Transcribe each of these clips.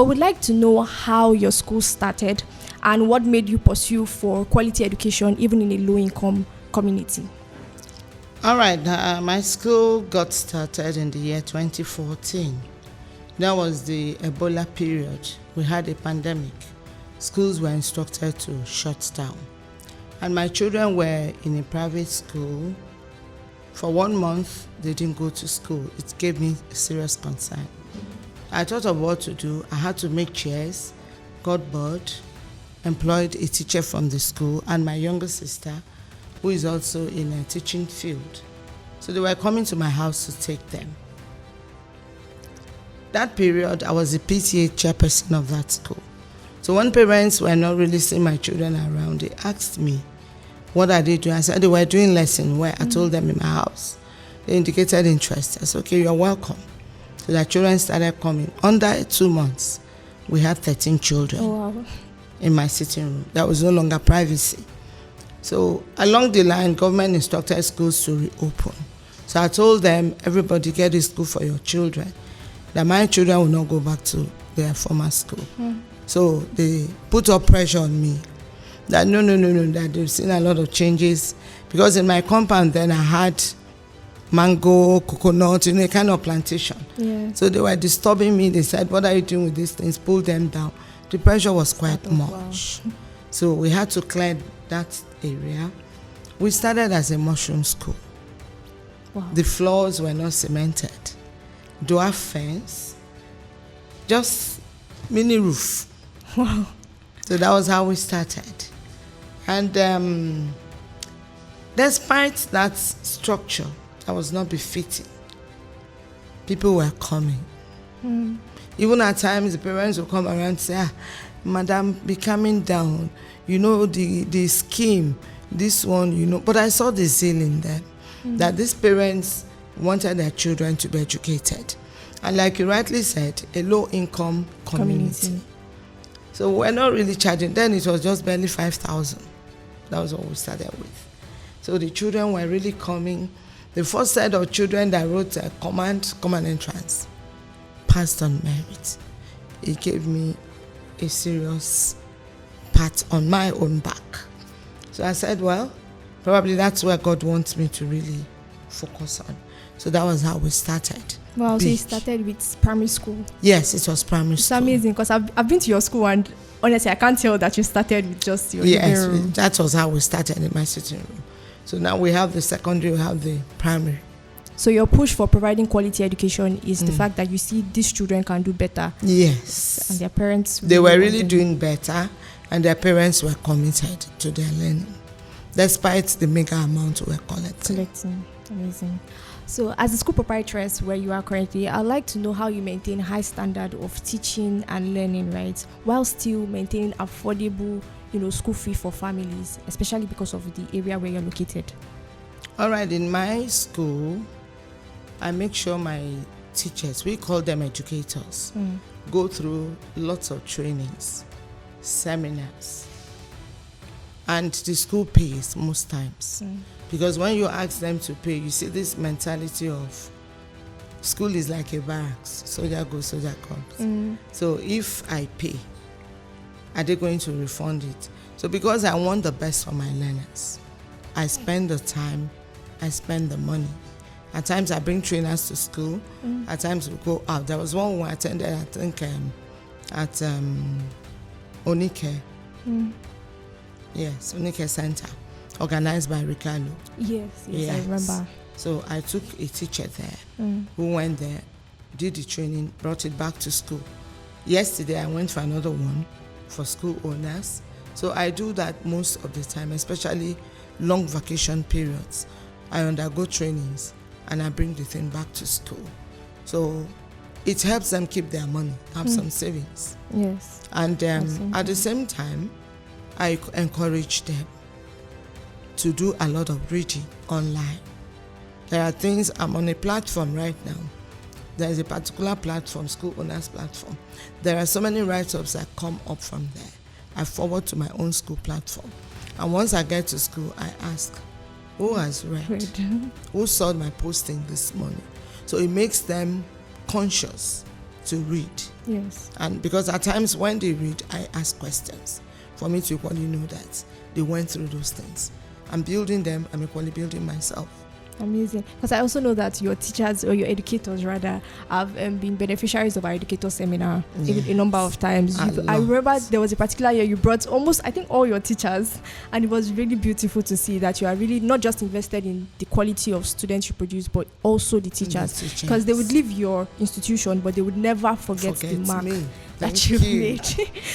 but we'd like to know how your school started and what made you pursue for quality education even in a low-income community. All right, my school got started in the year 2014. That was the Ebola period. We had a pandemic. Schools were instructed to shut down. And my children were in a private school. For 1 month, they didn't go to school. It gave me a serious concern. I thought of what to do. I had to make chairs, got bored, employed a teacher from the school and my younger sister, who is also in a teaching field. So they were coming to my house to take them. That period, I was the PTA chairperson of that school. So when parents were not really seeing my children around, they asked me, what are they doing? I said they were doing lesson where I told them in my house. They indicated interest. I said, okay, you're welcome. So the children started coming. Under 2 months, we had 13 children in my sitting room. That was no longer privacy. So along the line, government instructed schools to reopen. So I told them, everybody get a school for your children, that my children will not go back to their former school. So they put up pressure on me that no, that they've seen a lot of changes. Because in my compound then I had mango, coconut, a kind of plantation. Yeah. So they were disturbing me. They said, what are you doing with these things? Pull them down. The pressure was quite much. Wow. So we had to clear that area. We started as a mushroom school. Wow. The floors were not cemented. Dwarf fence, just mini roof. Wow. So that was how we started. And despite that structure that was not befitting, people were coming. Even at times, the parents would come around and say, Madam, be coming down. You know, the scheme, this one, you know. But I saw the zeal in them, that these parents wanted their children to be educated. And like you rightly said, a low-income community. So we're not really charging. Then it was just barely 5,000. That was what we started with. So the children were really coming. The first set of children that wrote a common entrance passed on merit. It gave me a serious pat on my own back. So I said, well, probably that's where God wants me to really focus on. So that was how we started. Wow, so you started with primary school? Yes, it was primary school. It's amazing because I've been to your school and honestly, I can't tell that you started with just your living room. Yes, that was how we started in my sitting room. So now we have the secondary, we have the primary. So your push for providing quality education is the fact that you see these children can do better. Yes. And their parents... They were really doing better and their parents were committed to their learning, despite the mega amount we were collecting. Amazing. So as a school proprietress where you are currently, I'd like to know how you maintain high standard of teaching and learning, right? While still maintaining affordable, school fee for families, especially because of the area where you're located. All right, in my school, I make sure my teachers, we call them educators, go through lots of trainings, seminars, and the school pays most times. Because when you ask them to pay, you see this mentality of school is like a barracks. Soldier goes, soldier comes. So if I pay, are they going to refund it? So because I want the best for my learners, I spend the time, I spend the money. At times I bring trainers to school. At times we go out. There was one who I attended, I think, at Onike. Yes, Onike Center. Organized by Ricardo. Yes, I remember. So I took a teacher there who went there, did the training, brought it back to school. Yesterday I went for another one for school owners. So I do that most of the time, especially long vacation periods. I undergo trainings and I bring the thing back to school. So it helps them keep their money, have some savings. Yes. And at the same time, I encourage them to do a lot of reading online. There are things, I'm on a platform right now. There is a particular platform, school owners platform. There are so many write-ups that come up from there. I forward to my own school platform. And once I get to school, I ask, who has read? Who saw my posting this morning? So it makes them conscious to read. Yes. And because at times when they read, I ask questions for me to equally know that they went through those things. I'm building them, I'm equally building myself. Amazing. Because I also know that your teachers, or your educators rather, have been beneficiaries of our educator seminar a number of times. I remember there was a particular year you brought almost, I think, all your teachers, and it was really beautiful to see that you are really not just invested in the quality of students you produce, but also the teachers. Because they would leave your institution, but they would never forget the mark that you've made.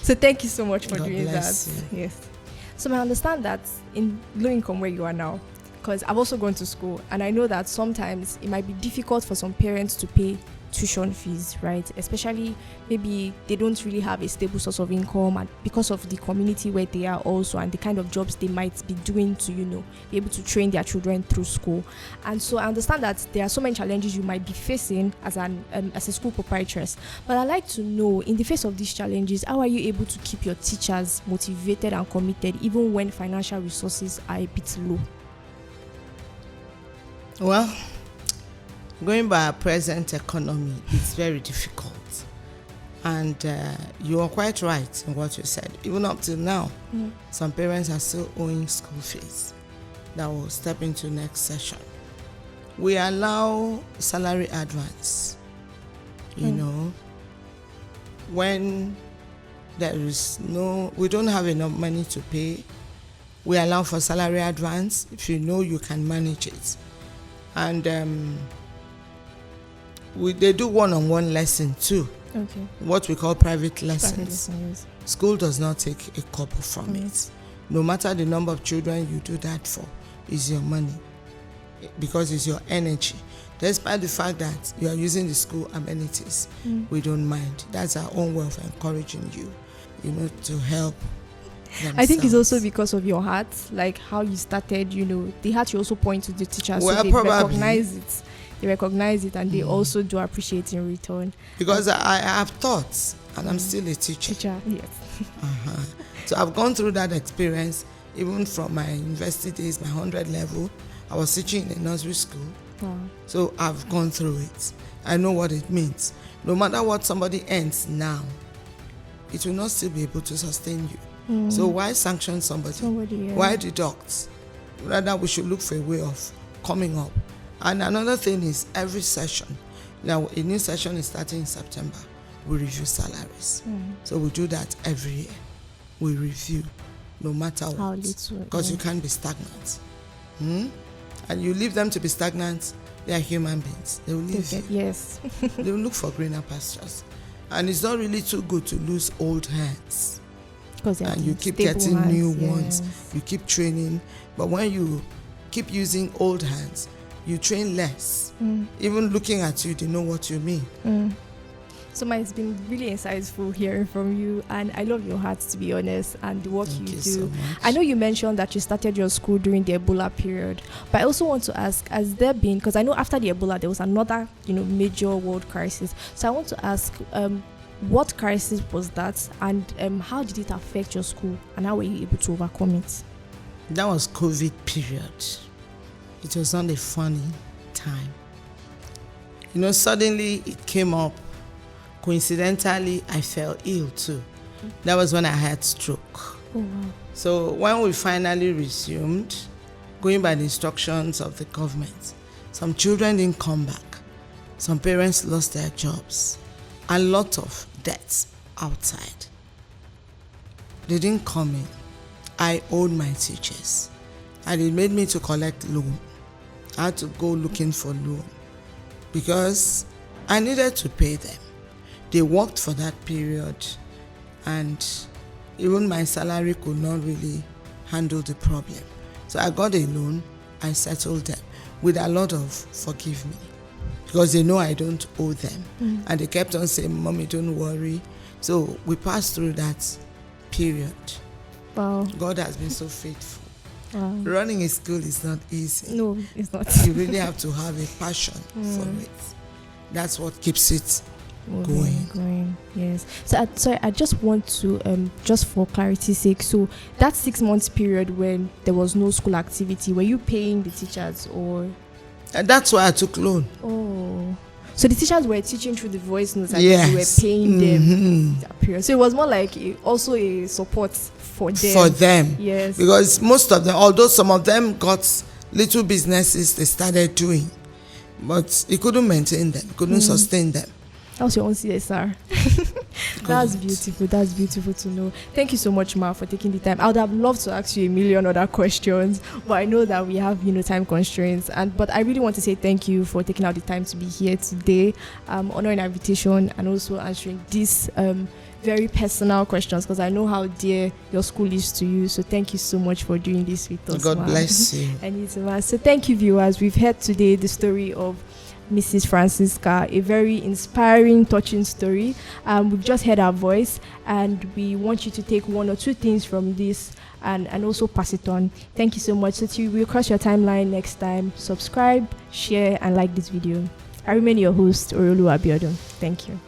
So thank you so much for doing that. You. Yes. So I understand that in low income where you are now, because I've also gone to school, and I know that sometimes it might be difficult for some parents to pay tuition fees, right? Especially maybe they don't really have a stable source of income, and because of the community where they are also, and the kind of jobs they might be doing to, be able to train their children through school. And so I understand that there are so many challenges you might be facing as a school proprietress. But I'd like to know, in the face of these challenges, how are you able to keep your teachers motivated and committed even when financial resources are a bit low? Well, going by our present economy, it's very difficult. And you are quite right in what you said. Even up till now, some parents are still owing school fees that will step into next session. We allow salary advance, when there is we don't have enough money to pay, we allow for salary advance if you know you can manage it. And they do one-on-one lesson too. Okay. What we call private lessons. School does not take a couple from it. No matter the number of children you do that for, is your money, because it's your energy. Despite the fact that you are using the school amenities, we don't mind. That's our own way of encouraging you, to help themselves. I think it's also because of your heart, like how you started, the heart you also point to the teachers, well, so they probably recognize it, and they also do appreciate in return. Because I have thoughts, and I'm still a teacher. Yes. So I've gone through that experience, even from my university days, my 100 level. I was teaching in a nursery school. Wow. So I've gone through it. I know what it means. No matter what somebody earns now, it will not still be able to sustain you. So why sanction somebody? Why deduct? Rather, we should look for a way of coming up. And another thing is, every session, now a new session is starting in September, we review salaries. So we do that every year. We review, no matter what, because you can't be stagnant. And you leave them to be stagnant, they are human beings. They will leave you. Yes. They will look for greener pastures. And it's not really too good to lose old hands. And you keep getting hands, new ones. You keep training. But when you keep using old hands, you train less. Even looking at you, they know what you mean. So it's been really insightful hearing from you, and I love your heart, to be honest, and the work you do. So much. I know you mentioned that you started your school during the Ebola period, but I also want to ask, has there been, because I know after the Ebola there was another major world crisis, so I want to ask, what crisis was that, and how did it affect your school, and how were you able to overcome it? That was COVID period. It was not a funny time. Suddenly it came up. Coincidentally, I fell ill too. That was when I had stroke. Oh, wow. So when we finally resumed, going by the instructions of the government, some children didn't come back. Some parents lost their jobs. A lot of debts outside. They didn't come in. I owed my teachers, and it made me to collect loan. I had to go looking for loan because I needed to pay them. They worked for that period, and even my salary could not really handle the problem. So I got a loan, I settled them with a lot of forgive me, because they know I don't owe them. And they kept on saying, "Mommy, don't worry." So we passed through that period. Wow. God has been so faithful. Wow. Running a school is not easy. No, it's not. You really have to have a passion for it. That's what keeps it going. Yes. So I just want to just for clarity's sake, so that 6 months period when there was no school activity, were you paying the teachers or? And that's why I took loan. Oh, So the teachers were teaching through the voice notes and Yes. you were paying them their period. So it was more like also a support for them. For them. Yes. Because most of them, although some of them got little businesses they started doing, but he couldn't maintain them, couldn't sustain them. That was your own CSR. That's beautiful. That's beautiful to know. Thank you so much, Ma, for taking the time. I would have loved to ask you a million other questions, but I know that we have, time constraints. But I really want to say thank you for taking out the time to be here today, honoring our invitation, and also answering these very personal questions, because I know how dear your school is to you. So thank you so much for doing this with us. God bless you. And it's so thank you, viewers. We've heard today the story of Mrs. Francisca, a very inspiring, touching story. We've just heard her voice, and we want you to take one or two things from this and also pass it on. Thank you so much. So till we cross your timeline next time, subscribe, share, and like this video. I remain your host, Orolu Abiodun. Thank you.